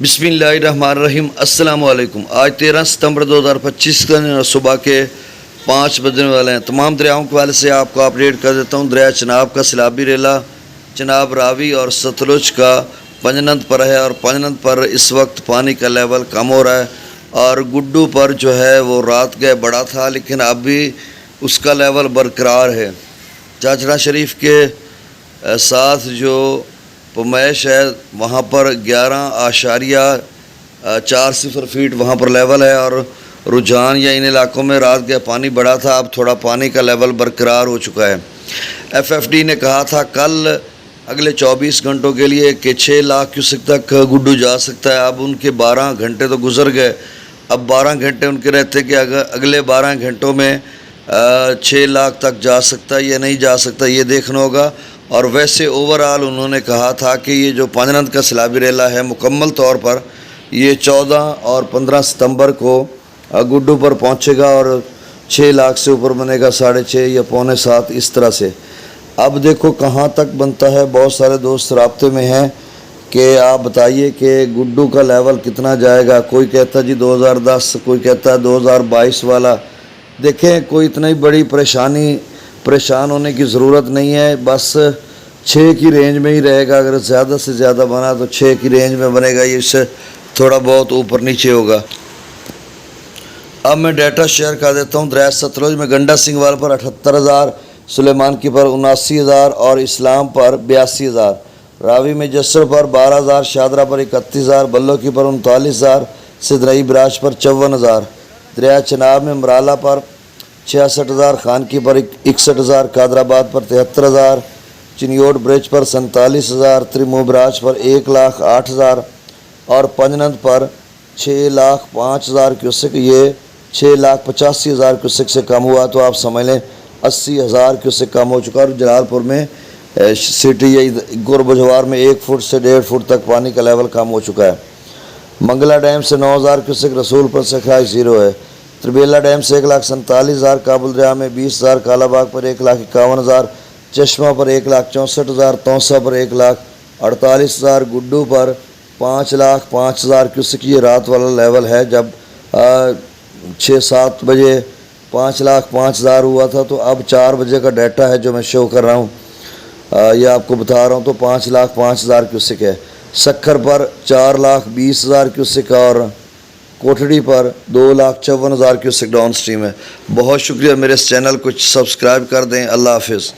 بسم اللہ الرحمن الرحیم۔ السلام علیکم۔ آج 13 ستمبر 2025 کا صبح کے 5 بجنے والے ہیں۔ تمام دریاؤں کے والے سے آپ کو اپڈیٹ کر دیتا ہوں۔ دریا چناب کا سیلابی ریلا چناب راوی اور ستلج کا پنجنند پر ہے، اور پنجنند پر اس وقت پانی کا لیول کم ہو رہا ہے، اور گڈو پر جو ہے وہ رات گئے بڑا تھا لیکن اب بھی اس کا لیول برقرار ہے۔ چاچڑا شریف کے ساتھ جو پمیش ہے وہاں پر 11.40 فیٹ وہاں پر لیول ہے، اور رجحان یا ان علاقوں میں رات گئے پانی بڑا تھا، اب تھوڑا پانی کا لیول برقرار ہو چکا ہے۔ ایف ایف ڈی نے کہا تھا کل اگلے 24 گھنٹوں کے لیے کہ 6 لاکھ کیوسک تک گڈو جا سکتا ہے۔ اب ان کے 12 گھنٹے تو گزر گئے، اب 12 گھنٹے ان کے رہتے کہ اگلے 12 گھنٹوں میں 6 لاکھ تک جا سکتا ہے یا نہیں جا سکتا، یہ دیکھنا ہوگا۔ اور ویسے اوورآل انہوں نے کہا تھا کہ یہ جو پنجنند کا سیلابی ریلا ہے مکمل طور پر یہ 14 اور 15 ستمبر کو گڈو پر پہنچے گا، اور 6 لاکھ سے اوپر بنے گا، 6.5 یا 6.25 اس طرح سے۔ اب دیکھو کہاں تک بنتا ہے۔ بہت سارے دوست رابطے میں ہیں کہ آپ بتائیے کہ گڈو کا لیول کتنا جائے گا۔ کوئی کہتا ہے جی 2010، کوئی کہتا ہے 2022 والا۔ دیکھیں کوئی اتنی بڑی پریشان ہونے کی ضرورت نہیں ہے، بس 6 کی رینج میں ہی رہے گا۔ اگر زیادہ سے زیادہ بنا تو 6 کی رینج میں بنے گا، یہ اس سے تھوڑا بہت اوپر نیچے ہوگا۔ اب میں ڈیٹا شیئر کر دیتا ہوں۔ دریا ستلج میں گنڈا سنگھوال پر 78,000، سلیمان کی پر 79,000 اور اسلام پر 82,000، راوی میں جسر پر 12,000، شادرہ پر 31,000، بلو کی پر 39,000، سدرئی براج پر 54,000، دریا چناب میں مرالہ پر 66,000، خانکی پر 61,000، قادر آباد پر 73,000، چنیوٹ برج پر 47,000، تریمو براج پر 1,08,000 اور پنجنند پر 6,05,000 کیوسک۔ یہ 6,85,000 کیوسک سے کم ہوا تو آپ سمجھ لیں 80,000 کیوسک کم ہو چکا، اور جلال پور میں سٹی یا گرب جوار میں 1 فٹ سے 1.5 فٹ تک پانی کا لیول کم ہو چکا ہے۔ منگلہ ڈیم سے 9,000 کیوسک، رسول پر سے خاص 0 ہے۔ تربیلا ڈیم سے 1,47,000، کابل دریا میں 20,000، کالا باغ پر 1,51,000، چشمہ پر 1,64,000، توسا پر 1,48,000، گڈو پر 5,05,000 کیوسک۔ یہ رات والا لیول ہے، جب 6-7 بجے 5,05,000 ہوا تھا، تو اب 4 بجے کا ڈیٹا ہے جو میں شو کر رہا ہوں، یہ آپ کو بتا رہا ہوں، تو 5,05,000 کیوسک ہے۔ سکھر پر 4,20,000 کیوسک، اور کوٹھڑی پر 2,54,000 کیوسک ڈاؤن سٹریم ہے۔ بہت شکریہ، میرے اس چینل کو سبسکرائب کر دیں۔ اللہ حافظ۔